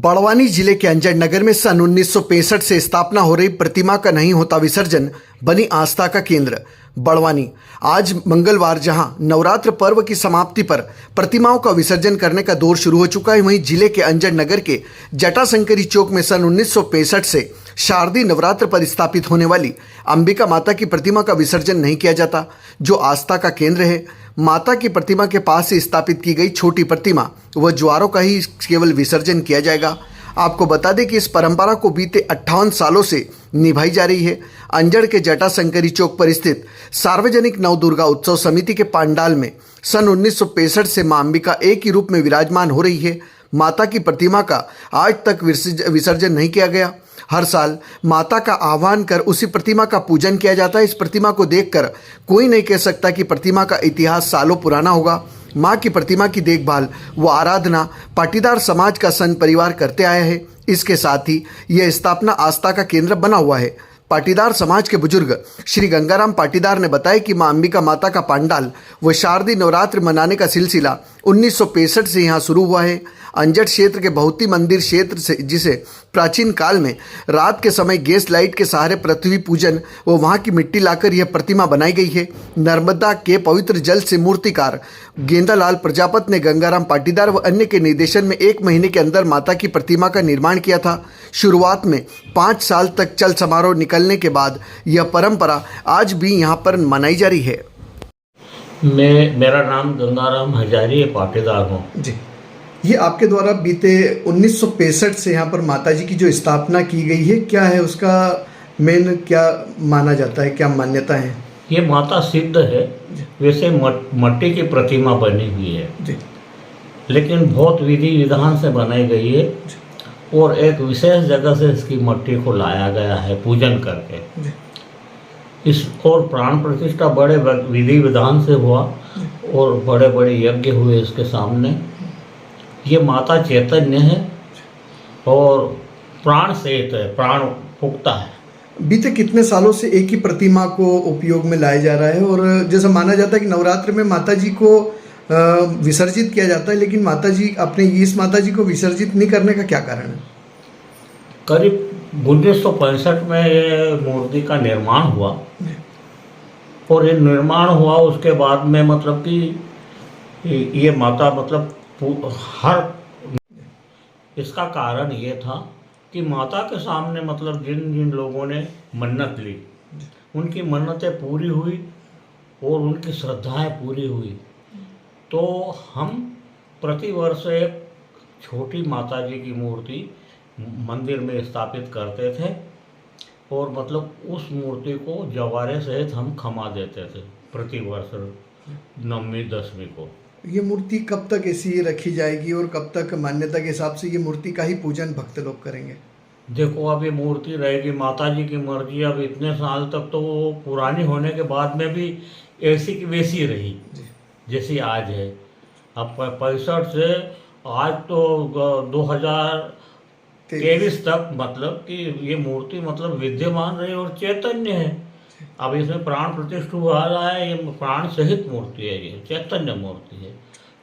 बड़वानी जिले के अंजड़ नगर में सन 1965 से स्थापना हो रही प्रतिमा का नहीं होता विसर्जन बनी आस्था का केंद्र बड़वानी। आज मंगलवार जहां नवरात्र पर्व की समाप्ति पर प्रतिमाओं का विसर्जन करने का दौर शुरू हो चुका है, वहीं जिले के अंजड़ नगर के जटाशंकरी चौक में सन 1965 से शारदीय नवरात्र पर स्थापित होने वाली अंबिका माता की प्रतिमा का विसर्जन नहीं किया जाता, जो आस्था का केंद्र है। माता की प्रतिमा के पास से स्थापित की गई छोटी प्रतिमा व ज्वारों का ही केवल विसर्जन किया जाएगा। आपको बता दें कि इस परंपरा को बीते 58 सालों से निभाई जा रही है। अंजड़ के जटाशंकरी चौक पर स्थित सार्वजनिक नवदुर्गा उत्सव समिति के पंडाल में सन 1965 से मां अंबिका एक ही रूप में विराजमान हो रही है। माता की प्रतिमा का आज तक विसर्जन नहीं किया गया। हर साल माता का आह्वान कर उसी प्रतिमा का पूजन किया जाता है। इस प्रतिमा को देखकर कोई नहीं कह सकता कि प्रतिमा का इतिहास सालों पुराना होगा। मां की प्रतिमा की देखभाल व आराधना पाटीदार समाज का संघ परिवार करते आया है। इसके साथ ही यह स्थापना आस्था का केंद्र बना हुआ है। पाटीदार समाज के बुजुर्ग श्री गंगाराम पाटीदार ने बताया कि मां अंबिका माता का पंडाल व शारदीय नवरात्र मनाने का सिलसिला 1965 से यहाँ शुरू हुआ है। अंजड़ क्षेत्र के बहुती मंदिर क्षेत्र से जिसे प्राचीन काल में रात के समय गैस लाइट के सहारे पृथ्वी पूजन व वहाँ की मिट्टी लाकर यह प्रतिमा बनाई गई है। नर्मदा के पवित्र जल से मूर्तिकार गेंदालाल प्रजापति ने गंगाराम पाटीदार व अन्य के निर्देशन में 1 महीने के अंदर माता की प्रतिमा का निर्माण किया था। शुरुआत में 5 साल तक चल समारोह निकलने के बाद यह परंपरा आज भी यहाँ पर मनाई जा रही है। मेरा नाम गंगाराम हजारी पाटीदार हूँ जी। ये आपके द्वारा बीते 1965 से यहाँ पर माताजी की जो स्थापना की गई है, क्या है उसका मेन क्या माना जाता है, क्या मान्यता है? ये माता सिद्ध है। वैसे मट्टी की प्रतिमा बनी हुई है जी। लेकिन बहुत विधि विधान से बनाई गई है और एक विशेष जगह से इसकी मट्टी को लाया गया है पूजन करके जी। इस और प्राण प्रतिष्ठा बड़े विधि विधान से हुआ और बड़े बड़े यज्ञ हुए इसके सामने। ये माता चैतन्य है और प्राण सहित है, प्राण पुख्ता है। बीते कितने सालों से एक ही प्रतिमा को उपयोग में लाया जा रहा है? और जैसा माना जाता है कि नवरात्र में माताजी को विसर्जित किया जाता है, लेकिन माताजी अपने इस माताजी को विसर्जित नहीं करने का क्या कारण है? करीब 1965 में ये मूर्ति का निर्माण हुआ और ये निर्माण हुआ उसके बाद में मतलब कि ये माता मतलब हर इसका कारण ये था कि माता के सामने मतलब जिन जिन लोगों ने मन्नत ली उनकी मन्नतें पूरी हुई और उनकी श्रद्धाएं पूरी हुई। तो हम प्रतिवर्ष एक छोटी माताजी की मूर्ति मंदिर में स्थापित करते थे और मतलब उस मूर्ति को जवारे सहित हम खमा देते थे प्रतिवर्ष 9वीं 10वीं को। ये मूर्ति कब तक ऐसी रखी जाएगी और कब तक मान्यता के हिसाब से ये मूर्ति का ही पूजन भक्त लोग करेंगे? देखो अब ये मूर्ति रहेगी, माताजी की मर्जी। अब इतने साल तक तो वो पुरानी होने के बाद में भी ऐसी की वैसी रही जैसी आज है। अब 65 से आज तो 2023 तक मतलब कि ये मूर्ति मतलब विद्यमान रही और चैतन्य है। अब इसमें प्राण प्रतिष्ठा हुआ है, ये प्राण सहित मूर्ति है, ये चैतन्य मूर्ति है।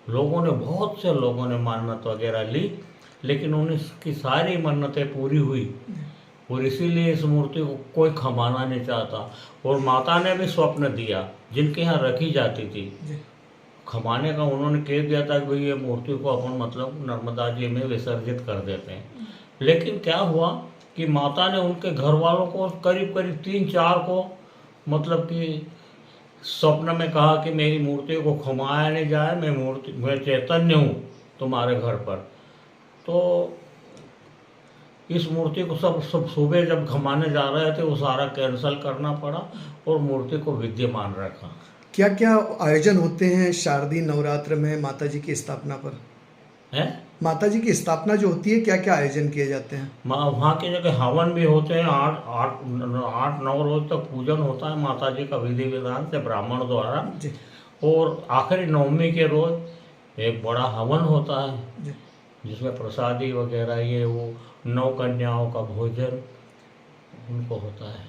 लोगों ने बहुत से लोगों ने मन्नत वगैरह ली लेकिन उनकी सारी मन्नतें पूरी हुई और इसीलिए इस मूर्ति को कोई खमाना नहीं चाहता। और माता ने भी स्वप्न दिया जिनके यहाँ रखी जाती थी खमाने का, उन्होंने कह दिया था कि भाई ये मूर्ति को अपन मतलब नर्मदा जी में विसर्जित कर देते हैं। लेकिन क्या हुआ कि माता ने उनके घर वालों को करीब 3-4 को मतलब कि स्वप्न में कहा कि मेरी मूर्ति को खमाया नहीं जाए, मैं चैतन्य हूँ तुम्हारे घर पर। तो इस मूर्ति को सब सुबह जब खमाने जा रहे थे वो सारा कैंसिल करना पड़ा और मूर्ति को विद्यमान रखा। क्या क्या आयोजन होते हैं शारदीय नवरात्र में माताजी की स्थापना पर? है माताजी की स्थापना जो होती है, क्या क्या आयोजन किए जाते हैं? वहाँ की जगह हवन भी होते हैं। 8-9 रोज तक पूजन होता है माताजी का विधि विधान से ब्राह्मण द्वारा जी। और आखिरी 9वीं के रोज एक बड़ा हवन होता है जिसमें प्रसादी वगैरह ये वो 9 कन्याओं का भोजन उनको होता है।